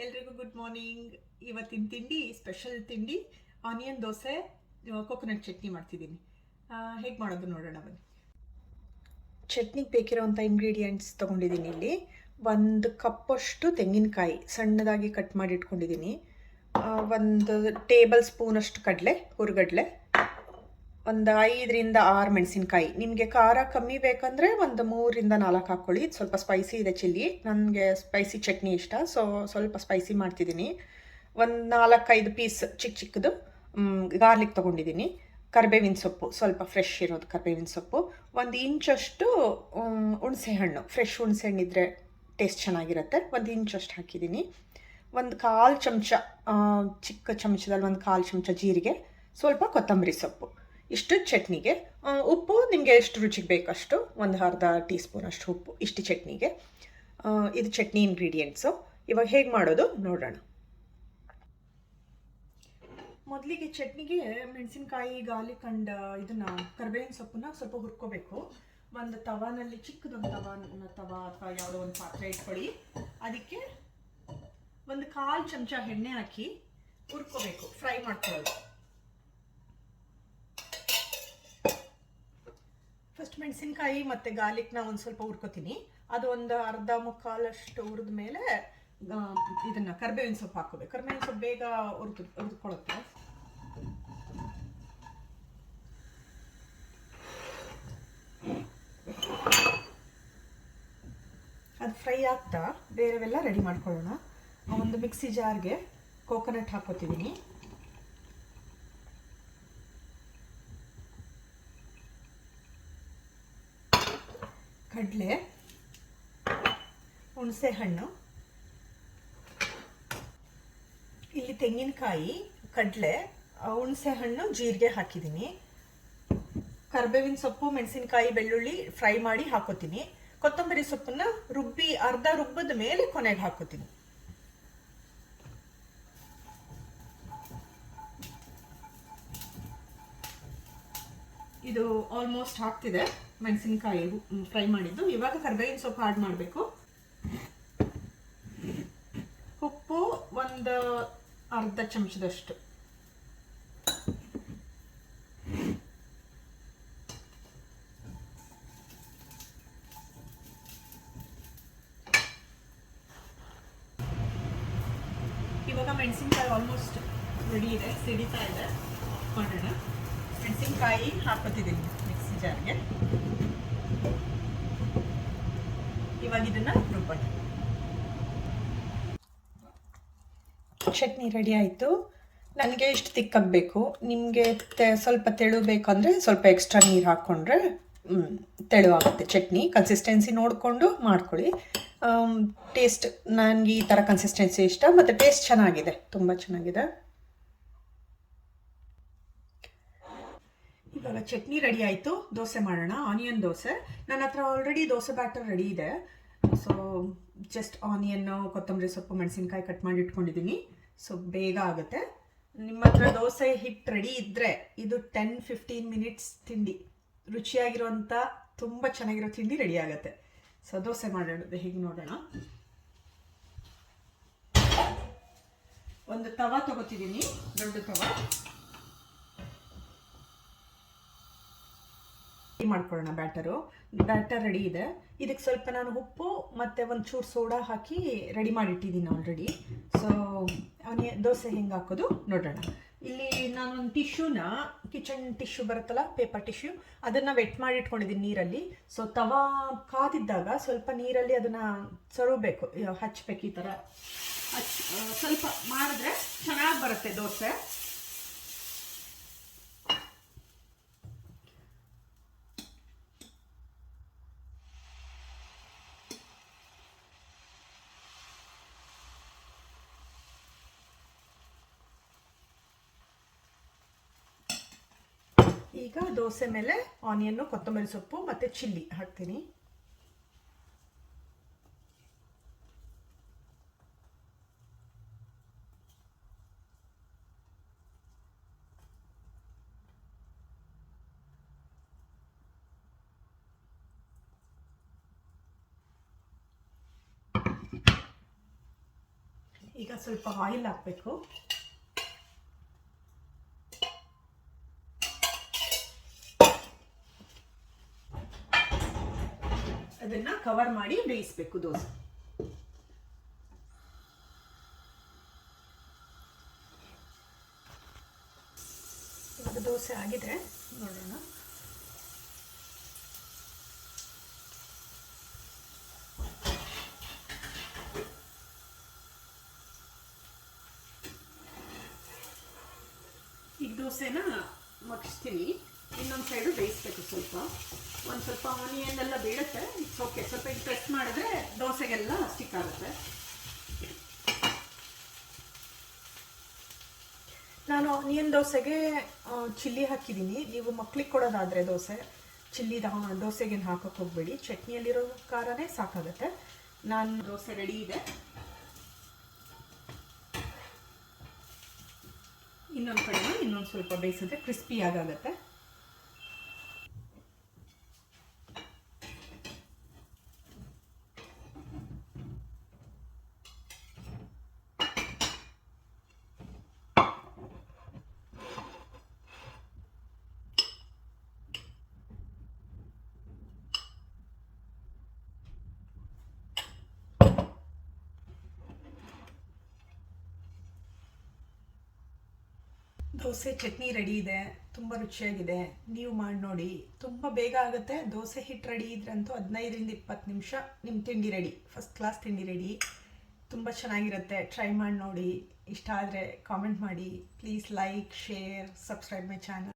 ಎಲ್ರಿಗೂ good morning. ಇವತ್ತಿನ ತಿಂಡಿ ಸ್ಪೆಷಲ್ ತಿಂಡಿ ಆನಿಯನ್ ದೋಸೆ ಕೋಕೋನಟ್ ಚಟ್ನಿ ಮಾಡ್ತಿದ್ದೀನಿ. ಹೇಗೆ ಮಾಡೋದು ನೋಡೋಣ ಬನ್ನಿ. ಚಟ್ನಿಗೆ ಬೇಕಿರೋವಂಥ ಇಂಗ್ರೀಡಿಯೆಂಟ್ಸ್ ತೊಗೊಂಡಿದ್ದೀನಿ. ಇಲ್ಲಿ 1 ಕಪ್ಪಷ್ಟು ತೆಂಗಿನಕಾಯಿ ಸಣ್ಣದಾಗಿ ಕಟ್ ಮಾಡಿ ಇಟ್ಕೊಂಡಿದ್ದೀನಿ. 1 ಟೇಬಲ್ ಸ್ಪೂನಷ್ಟು ಹುರ್ಗಡ್ಲೆ, ಒಂದು 5ರಿಂದ 6 ಮೆಣಸಿನ್ಕಾಯಿ. ನಿಮಗೆ ಖಾರ ಕಮ್ಮಿ ಬೇಕಂದರೆ ಒಂದು 3ರಿಂದ 4 ಹಾಕ್ಕೊಳ್ಳಿ. ಇದು ಸ್ವಲ್ಪ ಸ್ಪೈಸಿ ಇದೆ ಚಿಲ್ಲಿ. ನನಗೆ ಸ್ಪೈಸಿ ಚಟ್ನಿ ಇಷ್ಟ, ಸೊ ಸ್ವಲ್ಪ ಸ್ಪೈಸಿ ಮಾಡ್ತಿದ್ದೀನಿ. ಒಂದು 4-5 ಪೀಸ್ ಚಿಕ್ಕದು ಗಾರ್ಲಿಕ್ ತೊಗೊಂಡಿದ್ದೀನಿ. ಕರಿಬೇವಿನ ಸೊಪ್ಪು, ಸ್ವಲ್ಪ ಫ್ರೆಶ್ ಇರೋದು ಕರಿಬೇವಿನ ಸೊಪ್ಪು. 1 ಇಂಚಷ್ಟು ಹುಣಸೆಹಣ್ಣು, ಫ್ರೆಶ್ ಹುಣಸೆಹಣ್ಣು ಇದ್ದರೆ ಟೇಸ್ಟ್ ಚೆನ್ನಾಗಿರುತ್ತೆ. 1 ಇಂಚಷ್ಟು ಹಾಕಿದ್ದೀನಿ. 1/4 ಚಮಚ, ಚಿಕ್ಕ ಚಮಚದಲ್ಲಿ 1/4 ಚಮಚ ಜೀರಿಗೆ, ಸ್ವಲ್ಪ ಕೊತ್ತಂಬರಿ ಸೊಪ್ಪು. ಇಷ್ಟು ಚಟ್ನಿಗೆ. ಉಪ್ಪು ನಿಮಗೆ ಎಷ್ಟು ರುಚಿಗೆ ಬೇಕಷ್ಟು, ಒಂದು ಅರ್ಧ ಟೀ ಸ್ಪೂನ್ ಅಷ್ಟು ಉಪ್ಪು ಇಷ್ಟು ಚಟ್ನಿಗೆ. ಇದು ಚಟ್ನಿ ಇಂಗ್ರೀಡಿಯೆಂಟ್ಸು. ಇವಾಗ ಹೇಗೆ ಮಾಡೋದು ನೋಡೋಣ. ಮೊದಲಿಗೆ ಚಟ್ನಿಗೆ ಮೆಣಸಿನ್ಕಾಯಿ, ಗಾರ್ಲಿಕ್ ಅಂಡ್ ಇದನ್ನು ಕರಿಬೇವಿನ ಸೊಪ್ಪನ್ನ ಸ್ವಲ್ಪ ಹುರ್ಕೋಬೇಕು. ಒಂದು ತವಾನಲ್ಲಿ, ಚಿಕ್ಕದೊಂದು ತವಾ ಅಥವಾ ಯಾವುದೋ ಒಂದು ಪಾತ್ರೆ ಇಟ್ಕೊಳ್ಳಿ. ಅದಕ್ಕೆ 1/4 ಚಮಚ ಎಣ್ಣೆ ಹಾಕಿ ಹುರ್ಕೋಬೇಕು, ಫ್ರೈ ಮಾಡ್ಕೊಳ್ಳೋದು. ಫಸ್ಟ್ ಮೆಣಸಿನ್ಕಾಯಿ ಮತ್ತು ಗಾರ್ಲಿಕ್ನ ಒಂದು ಸ್ವಲ್ಪ ಹುರ್ಕೋತೀನಿ. ಅದು ಒಂದು ಅರ್ಧ ಮುಕ್ಕಾಲಷ್ಟು ಹುರಿದ ಮೇಲೆ ಇದನ್ನು ಕರಿಬೇವಿನ ಸೊಪ್ಪು ಹಾಕೋಬೇಕು. ಕರಿಬೇವಿನ ಸೊಪ್ಪು ಬೇಗ ಹುರಿದುಕೊಳ್ಳುತ್ತೆ. ಅದು ಫ್ರೈ ಆಗ್ತಾ ಬೇರೆವೆಲ್ಲ ರೆಡಿ ಮಾಡ್ಕೊಳ್ಳೋಣ. ಒಂದು ಮಿಕ್ಸಿ ಜಾರ್ಗೆ ಕೋಕೋನಟ್ ಹಾಕೋತಿದ್ದೀನಿ. ಕಡಲೆ, ಹುಣಸೆ ಹಣ್ಣು, ಇಲ್ಲಿ ತೆಂಗಿನಕಾಯಿ, ಕಡಲೆ, ಹುಣಸೆ ಹಣ್ಣು, ಜೀರಿಗೆ ಹಾಕಿದ್ದೀನಿ. ಕರಿಬೇವಿನ ಸೊಪ್ಪು, ಮೆಣಸಿನಕಾಯಿ, ಬೆಳ್ಳುಳ್ಳಿ ಫ್ರೈ ಮಾಡಿ ಹಾಕೋತೀನಿ. ಕೊತ್ತಂಬರಿ ಸೊಪ್ಪನ್ನ ಅರ್ಧ ರುಬ್ಬದ ಮೇಲೆ ಕೊನೆಗೆ ಹಾಕೋತೀನಿ. ಇದು ಆಲ್ಮೋಸ್ಟ್ ಆಗ್ತಿದೆ, ಮೆಣಸಿನ್ಕಾಯಿ ಫ್ರೈ ಮಾಡಿದ್ದು. ಇವಾಗ ಕರಿಬೇವಿನ ಸೊಪ್ಪು ಆಡ್ ಮಾಡಬೇಕು. ಉಪ್ಪು ಒಂದು ಅರ್ಧ ಚಮಚದಷ್ಟು. ಇವಾಗ ಮೆಣಸಿನ್ಕಾಯಿ ಆಲ್ಮೋಸ್ಟ್ ರೆಡಿ ಇದೆ, ಸಿಡಿತಾ ಇದೆ. ಮಾಡೋಣ. ಮೆಣಸಿನ್ಕಾಯಿ ಹಾಕೋತಿದ್ದೀನಿ ಮಿಕ್ಸಿ ಜಾರ್ಗೆ. ಇವಾಗ ಇದನ್ನ ರುಬ್ಬೋಣ. ಚಟ್ನಿ ರೆಡಿ ಆಯಿತು. ನನಗೆ ಇಷ್ಟು ತಿಕ್ಕಾಗಬೇಕು. ನಿಮಗೆ ಸ್ವಲ್ಪ ತೆಳು ಬೇಕಂದರೆ ಸ್ವಲ್ಪ ಎಕ್ಸ್ಟ್ರಾ ನೀರು ಹಾಕ್ಕೊಂಡ್ರೆ ತೆಳುವಾಗುತ್ತೆ ಚಟ್ನಿ. ಕನ್ಸಿಸ್ಟೆನ್ಸಿ ನೋಡಿಕೊಂಡು ಮಾಡ್ಕೊಳ್ಳಿ. ಟೇಸ್ಟ್ ನನಗೆ ಈ ಥರ ಕನ್ಸಿಸ್ಟೆನ್ಸಿ ಇಷ್ಟ, ಮತ್ತು ಟೇಸ್ಟ್ ಚೆನ್ನಾಗಿದೆ, ತುಂಬ ಚೆನ್ನಾಗಿದೆ. ಇವಾಗ ಚಟ್ನಿ ರೆಡಿ ಆಯಿತು. ದೋಸೆ ಮಾಡೋಣ. ಆನಿಯನ್ ದೋಸೆ. ನನ್ನ ಹತ್ರ ಆಲ್ರೆಡಿ ದೋಸೆ ಬ್ಯಾಟರ್ ರೆಡಿ ಇದೆ. ಸೊ ಜಸ್ಟ್ ಆನಿಯನ್ನು, ಕೊತ್ತಂಬರಿ ಸೊಪ್ಪು, ಮೆಣಸಿನ್ಕಾಯಿ ಕಟ್ ಮಾಡಿ ಇಟ್ಕೊಂಡಿದ್ದೀನಿ. ಸೊ ಬೇಗ ಆಗುತ್ತೆ. ನಿಮ್ಮ ಹತ್ರ ದೋಸೆ ಹಿಟ್ಟು ರೆಡಿ ಇದ್ದರೆ ಇದು 10-15 ಮಿನಿಟ್ಸ್ ತಿಂಡಿ, ರುಚಿಯಾಗಿರುವಂಥ ತುಂಬ ಚೆನ್ನಾಗಿರೋ ತಿಂಡಿ ರೆಡಿ ಆಗುತ್ತೆ. ಸೊ ದೋಸೆ ಮಾಡೋದು ಹೇಗೆ ನೋಡೋಣ. ಒಂದು ತವಾ ತಗೋತಿದ್ದೀನಿ, ದೊಡ್ಡ ತವಾ. ಮಾಡ್ಕೊಳ್ಳೋಣ. ಬ್ಯಾಟರ್ ರೆಡಿ ಇದೆ. ಇದಕ್ಕೆ ಸ್ವಲ್ಪ ನಾನು ಉಪ್ಪು ಮತ್ತು ಒಂಚೂರು ಸೋಡಾ ಹಾಕಿ ರೆಡಿ ಮಾಡಿಟ್ಟಿದ್ದೀನಿ ಆಲ್ರೆಡಿ. ಸೊ ದೋಸೆ ಹೆಂಗೆ ಹಾಕೋದು ನೋಡೋಣ. ಇಲ್ಲಿ ನಾನೊಂದು ಟಿಶ್ಯೂನ, ಕಿಚನ್ ಟಿಶ್ಯೂ ಬರುತ್ತಲ್ಲ, ಪೇಪರ್ ಟಿಶ್ಯೂ, ಅದನ್ನು ವೆಟ್ ಮಾಡಿ ಇಟ್ಕೊಂಡಿದ್ದೀನಿ ನೀರಲ್ಲಿ. ಸೊ ತವಾ ಕಾದಿದ್ದಾಗ ಸ್ವಲ್ಪ ನೀರಲ್ಲಿ ಅದನ್ನು ಸರಬೇಕು, ಹಚ್ಚಬೇಕು. ಈ ಥರ ಸ್ವಲ್ಪ ಮಾಡಿದ್ರೆ ಚೆನ್ನಾಗಿ ಬರುತ್ತೆ ದೋಸೆ. ಈಗ ದೋಸೆ ಮೇಲೆ ಆನಿಯನ್ನು, ಕೊತ್ತಂಬರಿ ಸೊಪ್ಪು ಮತ್ತು ಚಿಲ್ಲಿ ಹಾಕ್ತೀನಿ. ಈಗ ಸ್ವಲ್ಪ ಆಯಿಲ್ ಹಾಕಬೇಕು. ಅದನ್ನು ಕವರ್ ಮಾಡಿ ಬೇಯಿಸಬೇಕು ದೋಸೆ. ಇವಾಗ ದೋಸೆ ಆಗಿದೆ, ನೋಡೋಣ. ಈಗ ದೋಸೆನ ಮಗ್ಸ್ತೀನಿ, ಇನ್ನೊಂದು ಸೈಡು ಬೇಯಿಸ್ಬೇಕು. ಒಂದು ಸ್ವಲ್ಪ ಆನಿಯನ್ ಎಲ್ಲ ಬೇಡುತ್ತೆ, ಇಟ್ಸ್ ಓಕೆ. ಸ್ವಲ್ಪ ಈಗ ಪ್ರೆಸ್ ಮಾಡಿದ್ರೆ ದೋಸೆಗೆಲ್ಲ ಸ್ಟಿಕ್ ಆಗುತ್ತೆ. ನಾನು ಆನಿಯನ್ ದೋಸೆಗೆ ಚಿಲ್ಲಿ ಹಾಕಿದ್ದೀನಿ. ನೀವು ಮಕ್ಳಿಗೆ ಕೊಡೋದಾದರೆ ಚಿಲ್ಲಿ ದೋಸೆಗೆ ಹಾಕೋಕ್ಕೆ ಹೋಗಬೇಡಿ, ಚಟ್ನಿಯಲ್ಲಿರೋ ಖಾರನೇ ಸಾಕಾಗುತ್ತೆ. ನಾನು ದೋಸೆ ರೆಡಿ ಇದೆ. ಇನ್ನೊಂದು ಕಡೆ ಇನ್ನೊಂದು ಸ್ವಲ್ಪ ಬೇಯಿಸಿದ್ರೆ ಕ್ರಿಸ್ಪಿ ಆಗುತ್ತೆ. ದೋಸೆ ಚಟ್ನಿ ರೆಡಿ ಇದೆ, ತುಂಬ ರುಚಿಯಾಗಿದೆ. ನೀವು ಮಾಡಿ ನೋಡಿ, ತುಂಬ ಬೇಗ ಆಗುತ್ತೆ. ದೋಸೆ ಹಿಟ್ಟು ರೆಡಿ ಇದ್ರಂತೂ 15-20 ನಿಮಿಷ ನಿಮ್ಮ ತಿಂಡಿ ರೆಡಿ, ಫಸ್ಟ್ ಕ್ಲಾಸ್ ತಿಂಡಿ ರೆಡಿ. ತುಂಬ ಚೆನ್ನಾಗಿರುತ್ತೆ, ಟ್ರೈ ಮಾಡಿ ನೋಡಿ. ಇಷ್ಟ ಆದರೆ ಕಾಮೆಂಟ್ ಮಾಡಿ. Please like, share, subscribe my channel.